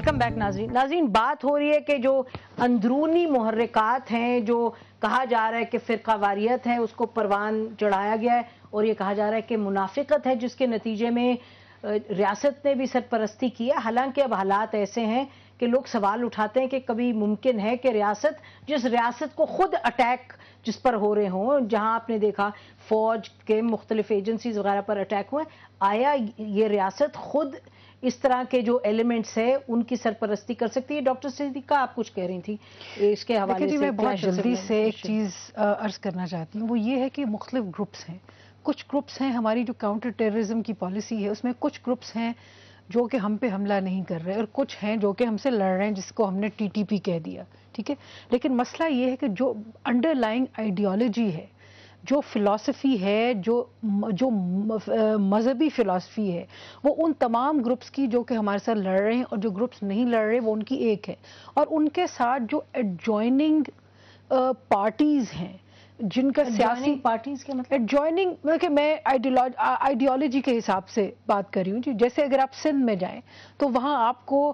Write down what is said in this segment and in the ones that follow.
Welcome back ناظرین بات ہو رہی ہے کہ جو اندرونی محرکات ہیں، جو کہا جا رہا ہے کہ فرقہ واریت ہے، اس کو پروان چڑھایا گیا ہے، اور یہ کہا جا رہا ہے کہ منافقت ہے جس کے نتیجے میں ریاست نے بھی سرپرستی کی ہے۔ حالانکہ اب حالات ایسے ہیں کہ لوگ سوال اٹھاتے ہیں کہ کبھی ممکن ہے کہ جس ریاست کو خود اٹیک جس پر ہو رہے ہوں، جہاں آپ نے دیکھا فوج کے مختلف ایجنسیز وغیرہ پر اٹیک ہوئے، آیا یہ ریاست خود اس طرح کے جو ایلیمنٹس ہیں ان کی سرپرستی کر سکتی ہے؟ ڈاکٹر صدیقہ آپ کچھ کہہ رہی تھی اس کے حوالے سے۔ میں بہت جلدی سے ایک چیز عرض کرنا چاہتی ہوں، وہ یہ ہے کہ مختلف گروپس ہیں، کچھ گروپس ہیں، ہماری جو کاؤنٹر ٹیررزم کی پالیسی ہے اس میں کچھ گروپس ہیں جو کہ ہم پہ حملہ نہیں کر رہے، اور کچھ ہیں جو کہ ہم سے لڑ رہے ہیں، جس کو ہم نے ٹی ٹی پی کہہ دیا، ٹھیک ہے۔ لیکن مسئلہ یہ ہے کہ جو انڈر لائنگ آئیڈیالوجی ہے، جو فلسفی ہے، جو مذہبی فلسفی ہے، وہ ان تمام گروپس کی جو کہ ہمارے ساتھ لڑ رہے ہیں، اور جو گروپس نہیں لڑ رہے وہ ان کی ایک ہے، اور ان کے ساتھ جو ایڈجوائننگ پارٹیز ہیں جن کا سیاسی پارٹیز کے مطلب ایڈجوائننگ کہ میں آئیڈیالوجی کے حساب سے بات کر رہی ہوں جی۔ جیسے اگر آپ سندھ میں جائیں تو وہاں آپ کو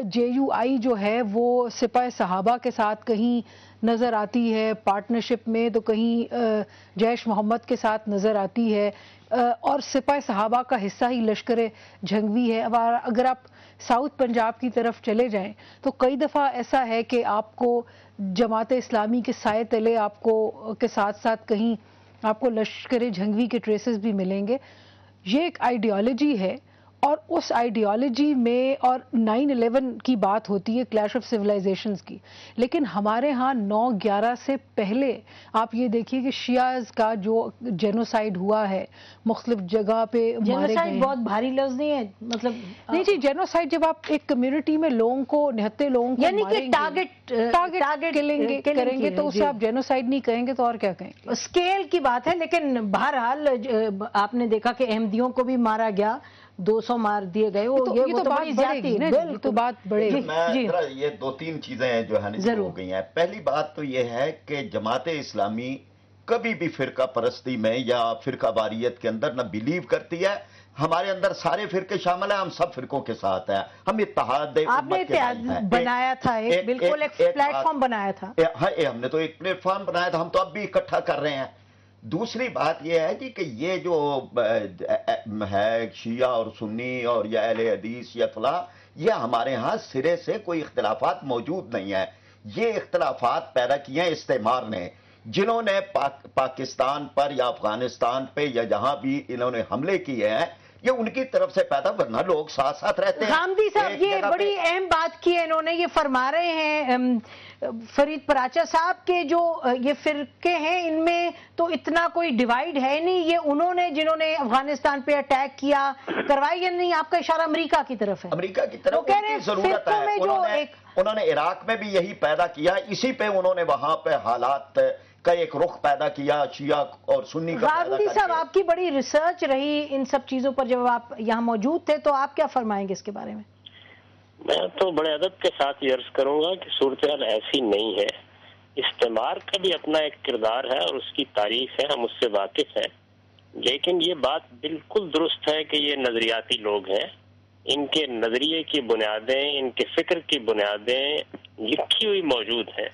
جے یو آئی جو ہے وہ سپاہ صحابہ کے ساتھ کہیں نظر آتی ہے پارٹنرشپ میں، تو کہیں جیش محمد کے ساتھ نظر آتی ہے، اور سپاہ صحابہ کا حصہ ہی لشکر جھنگوی ہے۔ اگر آپ ساؤتھ پنجاب کی طرف چلے جائیں تو کئی دفعہ ایسا ہے کہ آپ کو جماعت اسلامی کے سائے تلے آپ کو کے ساتھ ساتھ کہیں آپ کو لشکر جھنگوی کے ٹریسز بھی ملیں گے۔ یہ ایک آئیڈیالوجی ہے، اور اس آئیڈیالوجی میں اور 9/11 کی بات ہوتی ہے، کلیش آف سویلائزیشنز کی، لیکن ہمارے ہاں 9/11 سے پہلے آپ یہ دیکھیے کہ شیعز کا جو جینوسائیڈ ہوا ہے، مختلف جگہ پہ مارے گئے ہیں۔ بہت بھاری لفظ نہیں ہے، مطلب نہیں جی، جینوسائیڈ جب آپ ایک کمیونٹی میں لوگوں کو، نہتے لوگوں کو یعنی کہ ٹارگٹ کریں گے تو اسے آپ جینوسائیڈ نہیں کہیں گے تو اور کیا کہیں گے؟ اسکیل کی بات ہے، لیکن بہرحال آپ نے دیکھا کہ احمدیوں کو بھی مارا گیا، 200 مار دیے گئے، یہ تو بات بڑھے گی، تو بات بڑھے گی۔ یہ 2-3 چیزیں جو ہے نا ہو گئی ہیں۔ پہلی بات تو یہ ہے کہ جماعت اسلامی کبھی بھی فرقہ پرستی میں یا فرقہ واریت کے اندر نہ بلیو کرتی ہے۔ ہمارے اندر سارے فرقے شامل ہیں، ہم سب فرقوں کے ساتھ ہیں، ہم اتحاد امت کے بھائی ہیں۔ بنایا تھا بالکل ایک پلیٹ فارم بنایا تھا، ہم نے تو ایک پلیٹ فارم بنایا تھا، ہم تو اب بھی اکٹھا کر رہے ہیں۔ دوسری بات یہ ہے جی کہ یہ جو ہے شیعہ اور سنی اور یا اہل حدیث یا فلاں، یہ ہمارے ہاں سرے سے کوئی اختلافات موجود نہیں ہیں۔ یہ اختلافات پیدا کیے ہیں استعمار نے، جنہوں نے پاکستان پر یا افغانستان پہ یا جہاں بھی انہوں نے حملے کیے ہیں، یہ ان کی طرف سے پیدا، ورنہ لوگ ساتھ ساتھ رہتے ہیں۔ غامدی صاحب یہ بڑی اہم بات کی ہے، انہوں نے یہ فرما رہے ہیں فرید پراچا صاحب کے جو یہ فرقے ہیں ان میں تو اتنا کوئی ڈیوائیڈ ہے نہیں، یہ انہوں نے جنہوں نے افغانستان پہ اٹیک کیا کروائی، یا نہیں آپ کا اشارہ امریکہ کی طرف ہے؟ امریکہ کی طرف ضرورت ہے، انہوں نے عراق میں بھی یہی پیدا کیا، اسی پہ انہوں نے وہاں پہ حالات کا ایک رخ پیدا کیا، شیعہ اور سنی کا۔ غامدی صاحب آپ کی بڑی ریسرچ رہی ان سب چیزوں پر، جب آپ یہاں موجود تھے تو آپ کیا فرمائیں گے اس کے بارے میں؟ میں تو بڑے ادب کے ساتھ یہ عرض کروں گا کہ صورتحال ایسی نہیں ہے۔ استعمار کا بھی اپنا ایک کردار ہے اور اس کی تاریخ ہے، ہم اس سے واقف ہیں، لیکن یہ بات بالکل درست ہے کہ یہ نظریاتی لوگ ہیں، ان کے نظریے کی بنیادیں، ان کے فکر کی بنیادیں لکھی ہوئی موجود ہیں۔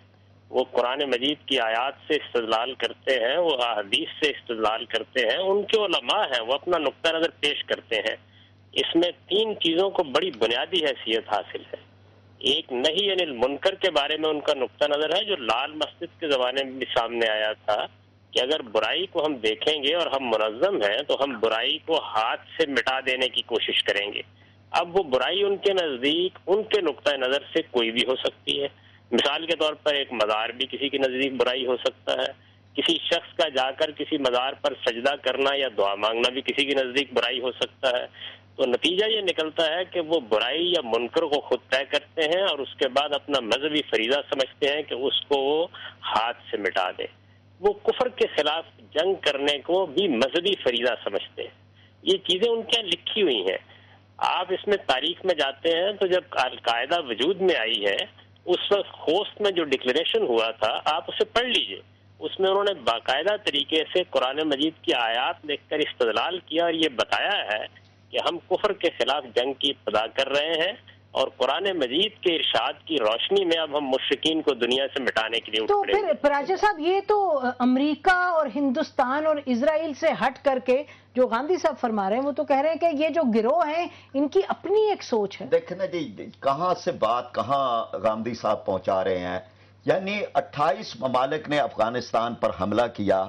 وہ قرآن مجید کی آیات سے استدلال کرتے ہیں، وہ احادیث سے استدلال کرتے ہیں، ان کے علماء ہیں، وہ اپنا نقطہ نظر پیش کرتے ہیں۔ اس میں 3 چیزوں کو بڑی بنیادی حیثیت حاصل ہے۔ ایک نہی عن المنکر کے بارے میں ان کا نقطہ نظر ہے، جو لال مسجد کے زمانے میں بھی سامنے آیا تھا کہ اگر برائی کو ہم دیکھیں گے اور ہم منظم ہیں تو ہم برائی کو ہاتھ سے مٹا دینے کی کوشش کریں گے۔ اب وہ برائی ان کے نزدیک، ان کے نقطہ نظر سے کوئی بھی ہو سکتی ہے۔ مثال کے طور پر ایک مزار بھی کسی کے نزدیک برائی ہو سکتا ہے، کسی شخص کا جا کر کسی مزار پر سجدہ کرنا یا دعا مانگنا بھی کسی کے نزدیک برائی ہو سکتا ہے۔ تو نتیجہ یہ نکلتا ہے کہ وہ برائی یا منکر کو خود طے کرتے ہیں اور اس کے بعد اپنا مذہبی فریضہ سمجھتے ہیں کہ اس کو وہ ہاتھ سے مٹا دے۔ وہ کفر کے خلاف جنگ کرنے کو بھی مذہبی فریضہ سمجھتے ہیں۔ یہ چیزیں ان کے لکھی ہوئی ہیں۔ آپ اس میں تاریخ میں جاتے ہیں تو جب القاعدہ وجود میں آئی ہے، اس وقت خوست میں جو ڈکلیریشن ہوا تھا آپ اسے پڑھ لیجئے، اس میں انہوں نے باقاعدہ طریقے سے قرآن مجید کی آیات لکھ کر استدلال کیا اور یہ بتایا ہے کہ ہم کفر کے خلاف جنگ کی ابتدا کر رہے ہیں، اور قرآن مجید کے ارشاد کی روشنی میں اب ہم مشرکین کو دنیا سے مٹانے کے لیے اٹھ تو پڑیں گے۔ پھر پراچا صاحب یہ تو امریکہ اور ہندوستان اور اسرائیل سے ہٹ کر کے جو گاندھی صاحب فرما رہے ہیں وہ تو کہہ رہے ہیں کہ یہ جو گروہ ہیں ان کی اپنی ایک سوچ ہے۔ دیکھیں نا جی، کہاں سے بات کہاں گاندھی صاحب پہنچا رہے ہیں۔ یعنی 28 ممالک نے افغانستان پر حملہ کیا،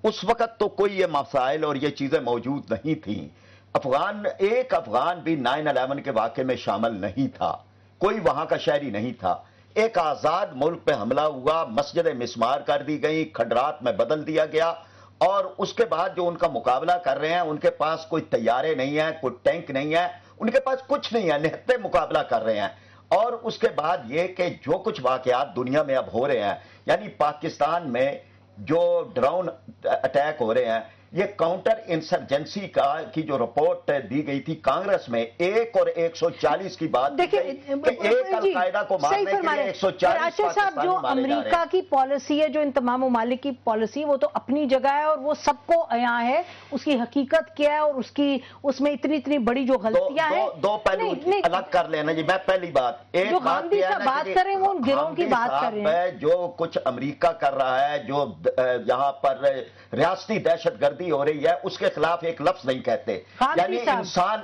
اس وقت تو کوئی یہ مسائل اور یہ چیزیں موجود نہیں تھیں۔ ایک افغان بھی 9/11 کے واقعے میں شامل نہیں تھا، کوئی وہاں کا شہری نہیں تھا۔ ایک آزاد ملک پہ حملہ ہوا، مسجدیں مسمار کر دی گئیں، کھنڈرات میں بدل دیا گیا، اور اس کے بعد جو ان کا مقابلہ کر رہے ہیں ان کے پاس کوئی طیارے نہیں ہیں، کوئی ٹینک نہیں ہے، ان کے پاس کچھ نہیں ہے، نہتے مقابلہ کر رہے ہیں۔ اور اس کے بعد یہ کہ جو کچھ واقعات دنیا میں اب ہو رہے ہیں، یعنی پاکستان میں جو ڈرون اٹیک ہو رہے ہیں، یہ کاؤنٹر انسرجنسی کی جو رپورٹ دی گئی تھی کانگریس میں 1 اور 140 کی بات کہ ایک القاعدہ کو مارنے کے لیے 140 صاحب جو امریکہ کی پالیسی ہے، جو ان تمام ممالک کی پالیسی، وہ تو اپنی جگہ ہے اور وہ سب کو عیاں ہے، اس کی حقیقت کیا ہے اور اس میں اتنی بڑی جو غلطیاں ہیں۔ دو پہلو الگ کر لینا جی۔ میں پہلی بات جو گاندھی صاحب بات کر رہے ہیں وہ ان گروہوں کی بات کر رہے ہیں۔ جو کچھ امریکہ کر رہا ہے، جو یہاں پر ریاستی دہشت گردی ہو رہی ہے، اس کے خلاف ایک لفظ نہیں کہتے۔ یعنی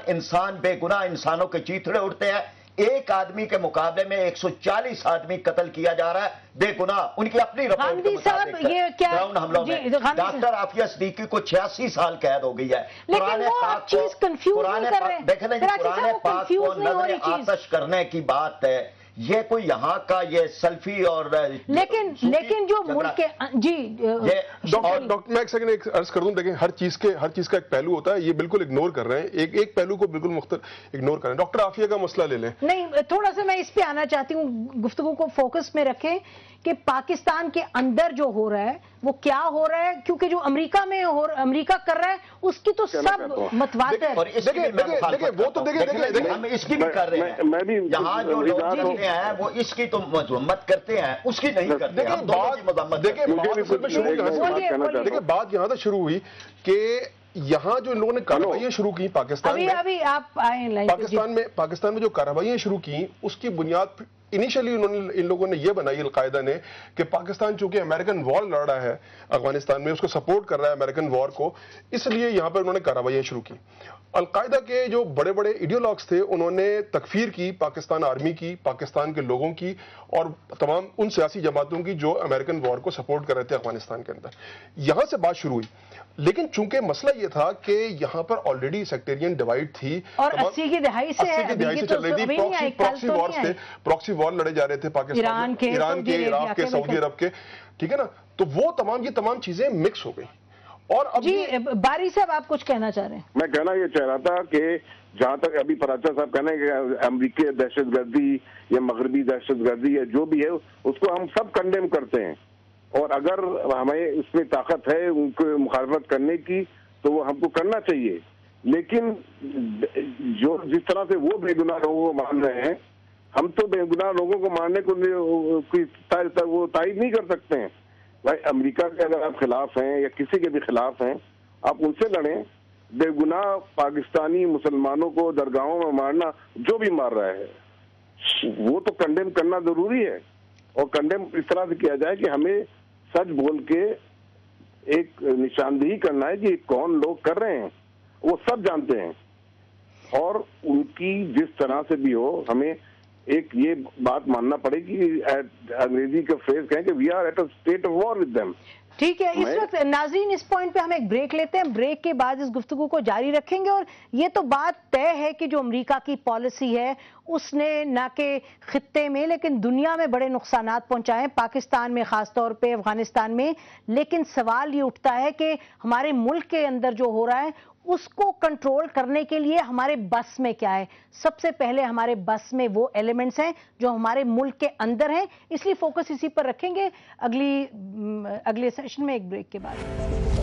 انسان بے گناہ انسانوں کے چیتڑے اڑتے ہیں، ایک آدمی کے مقابلے میں 140 آدمی قتل کیا جا رہا ہے بے گناہ، ان کی اپنی رپورٹ کے مطابق ڈرون حملوں میں۔ ڈاکٹر عافیہ صدیقی کو 86 سال قید ہو گئی ہے۔ لیکن وہ آپ چیز کنفیوز نہیں کر رہے ہیں۔ دیکھیں نا، قرآن پاک کو نظر آتش کرنے کی بات ہے، یہ کوئی یہاں کا یہ سلفی اور لیکن جو ملک کے جی ڈاکٹر میں ایک سیکنڈ عرض کر دوں، دیکھیں ہر چیز کا ایک پہلو ہوتا ہے، یہ بالکل اگنور کر رہے ہیں، ایک پہلو کو بالکل مختلف اگنور کر رہے ہیں۔ ڈاکٹر عافیہ کا مسئلہ لے لیں۔ نہیں، تھوڑا سا میں اس پہ آنا چاہتی ہوں، گفتگو کو فوکس میں رکھیں کہ پاکستان کے اندر جو ہو رہا ہے وہ کیا ہو رہا ہے، کیونکہ جو امریکہ کر رہا ہے اس کی تو سب متواتر۔ وہ تو دیکھیں ہم اس کی بھی کر رہے ہیں، یہاں جو لوگ جیتے ہیں وہ اس کی تو مذمت کرتے ہیں، اس کی نہیں کرتے۔ دیکھیں بات یہاں سے شروع ہوئی کہ یہاں جو ان لوگوں نے کارروائیاں شروع کی پاکستان میں جو کارروائیاں شروع کی، اس کی بنیاد انیشلی ان لوگوں نے یہ بنائی القاعدہ نے کہ پاکستان چونکہ امریکن وار لڑ رہا ہے افغانستان میں، اس کو سپورٹ کر رہا ہے امریکن وار کو، اس لیے یہاں پر انہوں نے کارروائیاں شروع کی۔ القاعدہ کے جو بڑے بڑے ایڈیولوگس تھے انہوں نے تکفیر کی پاکستان آرمی کی، پاکستان کے لوگوں کی اور تمام ان سیاسی جماعتوں کی جو امریکن وار کو سپورٹ کر رہے تھے افغانستان کے اندر۔ یہاں سے بات شروع ہوئی، لیکن چونکہ مسئلہ یہ تھا کہ یہاں پر آلریڈی سیکٹیرین ڈیوائیڈ تھی اور 80 کی دہائی سے چل رہی تھی، پراکسی وارز تھے، پراکسی وار لڑے جا رہے تھے پاکستان کے، ایران کے، عراق کے، سعودی عرب کے، ٹھیک ہے نا، تو وہ یہ تمام چیزیں مکس ہو گئی۔ اور اب جی باری صاحب آپ کچھ کہنا چاہ رہے ہیں؟ میں کہنا یہ چاہ رہا تھا کہ جہاں تک ابھی پراچا صاحب کہنا ہے کہ امریکی دہشت گردی یا مغربی دہشت گردی یا جو بھی ہے اس کو ہم سب کنڈیم کرتے ہیں، اور اگر ہمیں اس میں طاقت ہے ان کو مخالفت کرنے کی تو وہ ہم کو کرنا چاہیے، لیکن جو جس طرح سے وہ بے گناہ لوگوں کو مان رہے ہیں، ہم تو بے گناہ لوگوں کو مارنے کو وہ تائید نہیں کر سکتے ہیں۔ بھائی امریکہ کے اگر آپ خلاف ہیں یا کسی کے بھی خلاف ہیں، آپ ان سے لڑیں۔ بے گناہ پاکستانی مسلمانوں کو درگاہوں میں مارنا جو بھی مار رہا ہے وہ تو کنڈیم کرنا ضروری ہے، اور کنڈیم اس طرح سے کیا جائے کہ ہمیں سچ بول کے ایک نشاندہی کرنا ہے کہ کون لوگ کر رہے ہیں، وہ سب جانتے ہیں، اور ان کی جس طرح سے بھی ہو ہمیں ایک یہ بات ماننا پڑے گی، انگریزی کا فریز کہیں کہ we are at a state of war with them. ٹھیک ہے، اس وقت ناظرین اس پوائنٹ پہ ہم ایک بریک لیتے ہیں، بریک کے بعد اس گفتگو کو جاری رکھیں گے۔ اور یہ تو بات طے ہے کہ جو امریکہ کی پالیسی ہے اس نے نہ کہ خطے میں لیکن دنیا میں بڑے نقصانات پہنچائے ہیں، پاکستان میں خاص طور پہ، افغانستان میں، لیکن سوال یہ اٹھتا ہے کہ ہمارے ملک کے اندر جو ہو رہا ہے اس کو کنٹرول کرنے کے لیے ہمارے بس میں کیا ہے۔ سب سے پہلے ہمارے بس میں وہ ایلیمنٹس ہیں جو ہمارے ملک کے اندر ہیں، اس لیے فوکس اسی پر رکھیں گے اگلے سیشن میں ایک بریک کے بعد۔